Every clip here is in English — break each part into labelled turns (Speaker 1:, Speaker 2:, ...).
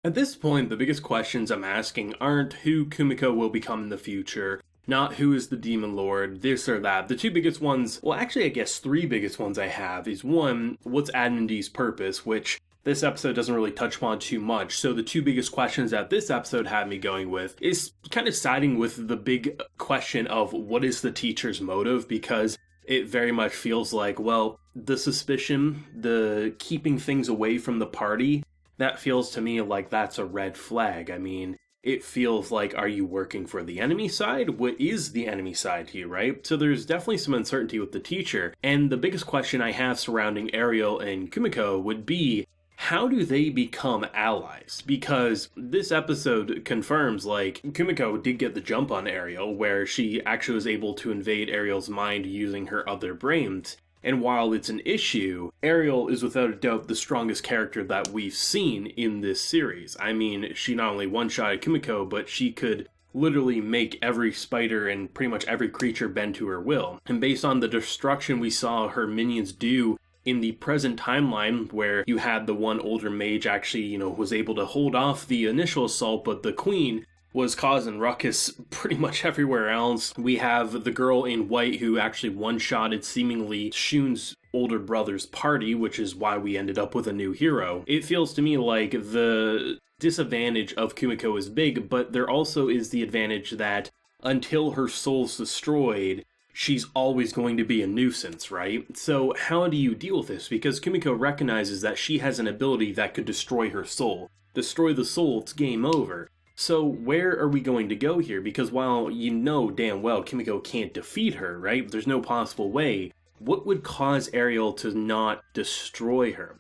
Speaker 1: At this point, the biggest questions I'm asking aren't who Kumiko will become in the future, not who is the Demon Lord, this or that. The two biggest ones, well, actually, I guess three biggest ones I have is one, what's Admindy's purpose, which this episode doesn't really touch upon too much. So the two biggest questions that this episode had me going with is kind of siding with the big question of what is the teacher's motive, because it very much feels like, well, the suspicion, the keeping things away from the party, that feels to me like that's a red flag. I mean, it feels like, are you working for the enemy side? What is the enemy side to you, right? So there's definitely some uncertainty with the teacher. And the biggest question I have surrounding Ariel and Kumiko would be, how do they become allies? Because this episode confirms, like, Kumiko did get the jump on Ariel, where she actually was able to invade Ariel's mind using her other brains. And while it's an issue, Ariel is without a doubt the strongest character that we've seen in this series. I mean, she not only one-shotted Kumiko, but she could literally make every spider and pretty much every creature bend to her will. And based on the destruction we saw her minions do in the present timeline, where you had the one older mage actually, was able to hold off the initial assault, but the queen was causing ruckus pretty much everywhere else. We have the girl in white who actually one-shotted seemingly Shun's older brother's party, which is why we ended up with a new hero. It feels to me like the disadvantage of Kumiko is big, but there also is the advantage that until her soul's destroyed, she's always going to be a nuisance, right? So how do you deal with this? Because Kumiko recognizes that she has an ability that could destroy her soul. Destroy the soul, it's game over. So where are we going to go here? Because while you know damn well Kumiko can't defeat her, right? There's no possible way. What would cause Ariel to not destroy her?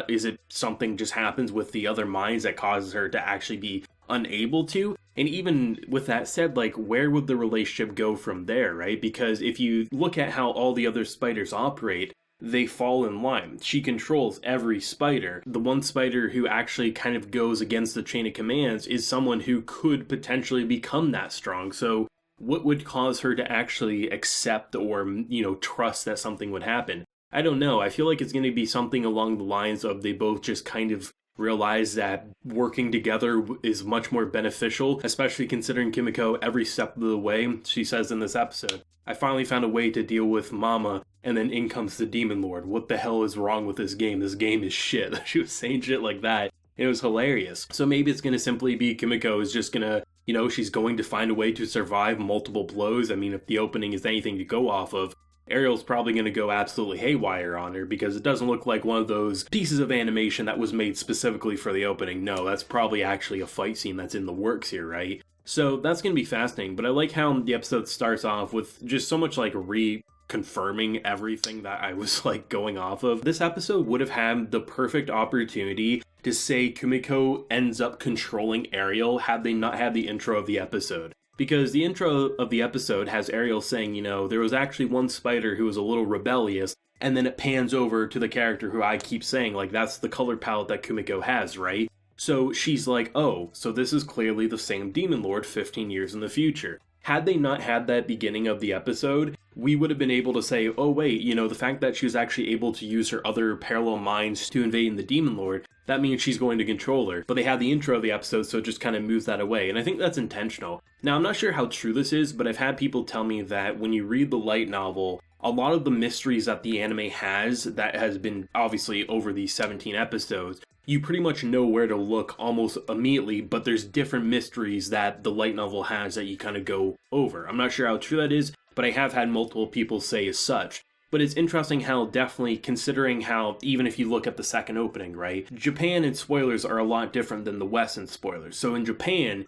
Speaker 1: Is it something just happens with the other minds that causes her to actually be unable to? And even with that said, like, where would the relationship go from there, right? Because if you look at how all the other spiders operate, they fall in line. She controls every spider. The one spider who actually kind of goes against the chain of commands is someone who could potentially become that strong. So what would cause her to actually accept or, trust that something would happen? I don't know. I feel like it's going to be something along the lines of they both just kind of realize that working together is much more beneficial, especially considering Kimiko every step of the way. She says in this episode, I finally found a way to deal with Mama, and then in comes the Demon Lord. What the hell is wrong with this game? This game is shit. She was saying shit like that. It was hilarious. So maybe it's going to simply be Kimiko is just going to, she's going to find a way to survive multiple blows. I mean, if the opening is anything to go off of, Ariel's probably going to go absolutely haywire on her because it doesn't look like one of those pieces of animation that was made specifically for the opening. No, that's probably actually a fight scene that's in the works here, right? So that's going to be fascinating, but I like how the episode starts off with just so much like reconfirming everything that I was like going off of. This episode would have had the perfect opportunity to say Kumiko ends up controlling Ariel had they not had the intro of the episode. Because the intro of the episode has Ariel saying, there was actually one spider who was a little rebellious, and then it pans over to the character who I keep saying, like, that's the color palette that Kumiko has, right? So she's like, oh, so this is clearly the same Demon Lord 15 years in the future. Had they not had that beginning of the episode, we would have been able to say, oh wait, the fact that she was actually able to use her other parallel minds to invade the Demon Lord, that means she's going to control her. But they had the intro of the episode, so it just kind of moves that away, and I think that's intentional. Now, I'm not sure how true this is, but I've had people tell me that when you read the light novel, a lot of the mysteries that the anime has, that has been obviously over these 17 episodes, you pretty much know where to look almost immediately, but there's different mysteries that the light novel has that you kind of go over. I'm not sure how true that is, but I have had multiple people say as such. But it's interesting how definitely, considering how, even if you look at the second opening, right, Japan and spoilers are a lot different than the West and spoilers. So in Japan,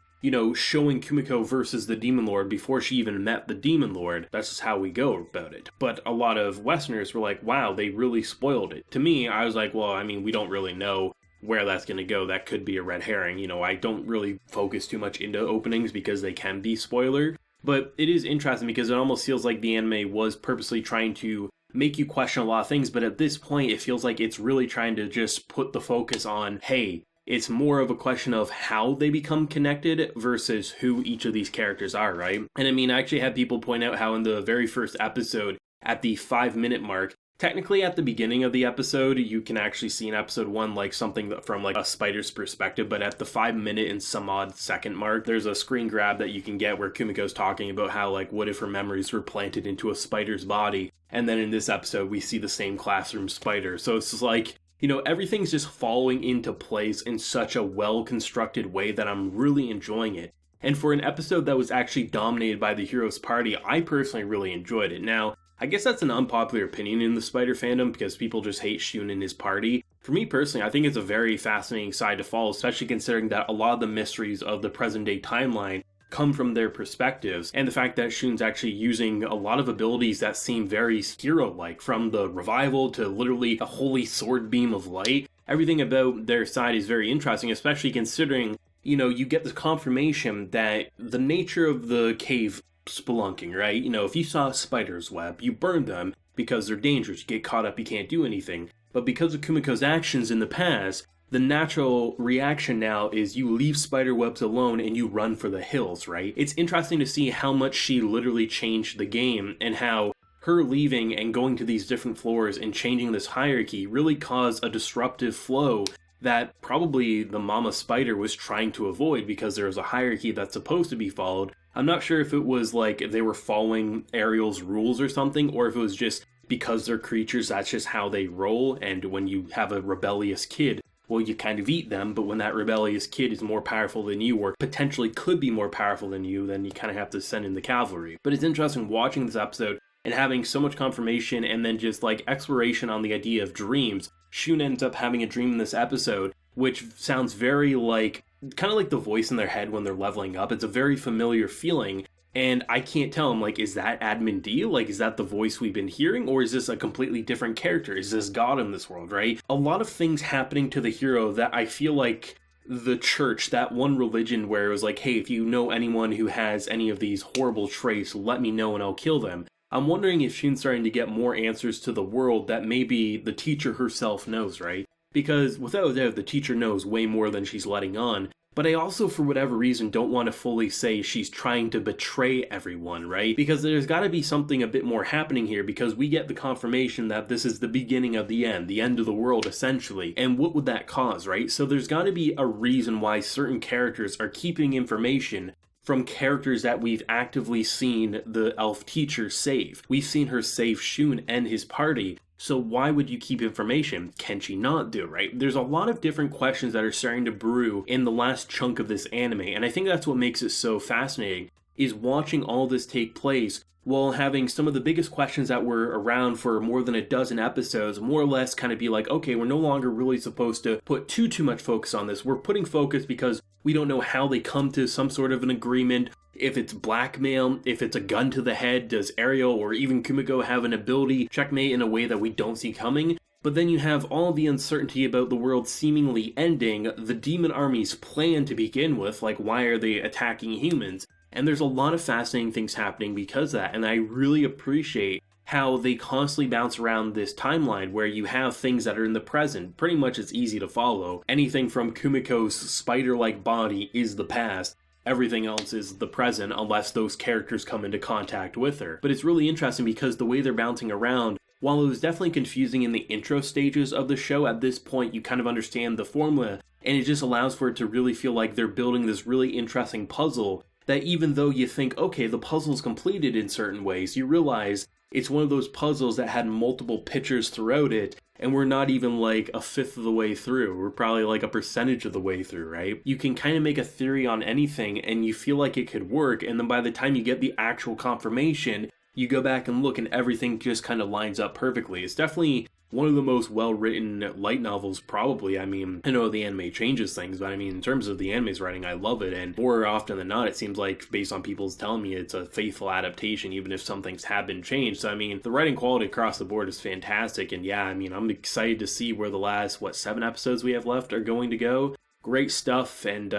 Speaker 1: showing Kumiko versus the Demon Lord before she even met the Demon Lord, that's just how we go about it. But a lot of Westerners were like, wow, they really spoiled it. To me, I was like, well, I mean, we don't really know where that's going to go. That could be a red herring. I don't really focus too much into openings because they can be spoiler. But it is interesting because it almost feels like the anime was purposely trying to make you question a lot of things, but at this point it feels like it's really trying to just put the focus on, hey, it's more of a question of how they become connected versus who each of these characters are, right? And I mean, I actually had people point out how in the very first episode, at the 5-minute mark, Technically, at the beginning of the episode, you can actually see in episode 1 like something from like a spider's perspective, but at the 5 minute and some odd second mark, there's a screen grab that you can get where Kumiko's talking about how like what if her memories were planted into a spider's body, and then in this episode we see the same classroom spider. So it's just like, you know, everything's just falling into place in such a well-constructed way that I'm really enjoying it. And for an episode that was actually dominated by the hero's party, I personally really enjoyed it. Now, I guess that's an unpopular opinion in the Spider fandom because people just hate Hsieh and his party. For me personally, I think it's a very fascinating side to follow, especially considering that a lot of the mysteries of the present day timeline come from their perspectives, and the fact that Hsieh's actually using a lot of abilities that seem very hero-like, from the revival to literally a holy sword beam of light. Everything about their side is very interesting, especially considering, you know, you get the confirmation that the nature of the cave spelunking, right? You know, if you saw a spider's web, you burn them because they're dangerous, you get caught up, you can't do anything. But because of Kumiko's actions in the past, the natural reaction now is you leave spider webs alone and you run for the hills, right? It's interesting to see how much she literally changed the game, and how her leaving and going to these different floors and changing this hierarchy really caused a disruptive flow that probably the mama spider was trying to avoid, because there was a hierarchy that's supposed to be followed. I'm not sure if it was like they were following Ariel's rules or something, or if it was just because they're creatures, that's just how they roll, and when you have a rebellious kid, well, you kind of eat them, but when that rebellious kid is more powerful than you, or potentially could be more powerful than you, then you kind of have to send in the cavalry. But it's interesting watching this episode and having so much confirmation and then just like exploration on the idea of dreams. Hsieh ends up having a dream in this episode, which sounds very like, kind of like the voice in their head when they're leveling up. It's a very familiar feeling, and I can't tell. I'm like, is that Admin D? Like, is that the voice we've been hearing? Or is this a completely different character? Is this God in this world, right? A lot of things happening to the hero that I feel like the church, that one religion where it was like, hey, if you know anyone who has any of these horrible traits, let me know and I'll kill them. I'm wondering if Hsieh's starting to get more answers to the world that maybe the teacher herself knows, right? Because without a doubt, the teacher knows way more than she's letting on. But I also, for whatever reason, don't want to fully say she's trying to betray everyone, right? Because there's got to be something a bit more happening here, because we get the confirmation that this is the beginning of the end of the world, essentially. And what would that cause, right? So there's got to be a reason why certain characters are keeping information from characters that we've actively seen the elf teacher save. We've seen her save Hsieh and his party. So why would you keep information? Can she not do, right? There's a lot of different questions that are starting to brew in the last chunk of this anime, and I think that's what makes it so fascinating, is watching all this take place while having some of the biggest questions that were around for more than a dozen episodes more or less kind of be like, okay, we're no longer really supposed to put too much focus on this. We're putting focus because we don't know how they come to some sort of an agreement. If it's blackmail, if it's a gun to the head, does Ariel or even Kumiko have an ability checkmate in a way that we don't see coming? But then you have all the uncertainty about the world seemingly ending, the demon army's plan to begin with, like why are they attacking humans? And there's a lot of fascinating things happening because of that, and I really appreciate how they constantly bounce around this timeline where you have things that are in the present. Pretty much it's easy to follow. Anything from Kumiko's spider-like body is the past. Everything else is the present unless those characters come into contact with her. But it's really interesting because the way they're bouncing around, while it was definitely confusing in the intro stages of the show, at this point you kind of understand the formula, and it just allows for it to really feel like they're building this really interesting puzzle that even though you think, okay, the puzzle's completed in certain ways, you realize it's one of those puzzles that had multiple pictures throughout it, and we're not even like a fifth of the way through. We're probably like a percentage of the way through, right? You can kind of make a theory on anything and you feel like it could work, and then by the time you get the actual confirmation, you go back and look and everything just kind of lines up perfectly. It's definitely one of the most well-written light novels, probably. I mean, I know the anime changes things, but I mean, in terms of the anime's writing, I love it, and more often than not, it seems like, based on people's telling me, it's a faithful adaptation, even if some things have been changed. So, I mean, the writing quality across the board is fantastic, and yeah, I mean, I'm excited to see where the last, 7 episodes we have left are going to go. Great stuff, and,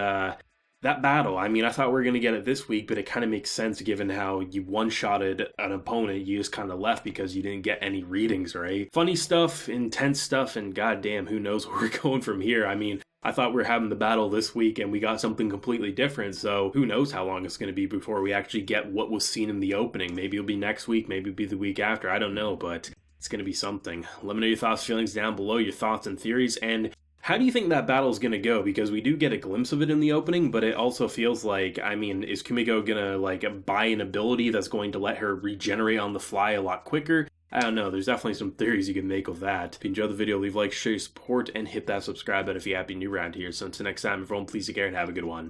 Speaker 1: that battle, I mean, I thought we were going to get it this week, but it kind of makes sense given how you one-shotted an opponent. You just kind of left because you didn't get any readings, right? Funny stuff, intense stuff, and goddamn, who knows where we're going from here. I mean, I thought we were having the battle this week and we got something completely different, so who knows how long it's going to be before we actually get what was seen in the opening. Maybe it'll be next week, maybe it'll be the week after, I don't know, but it's going to be something. Let me know your thoughts, feelings down below, your thoughts and theories, and how do you think that battle is going to go? Because we do get a glimpse of it in the opening, but it also feels like, I mean, is Kumiko going to, like, buy an ability that's going to let her regenerate on the fly a lot quicker? I don't know, there's definitely some theories you can make of that. If you enjoyed the video, leave a like, show your support, and hit that subscribe button if you're happy new around here. So until next time, everyone, please take care and have a good one.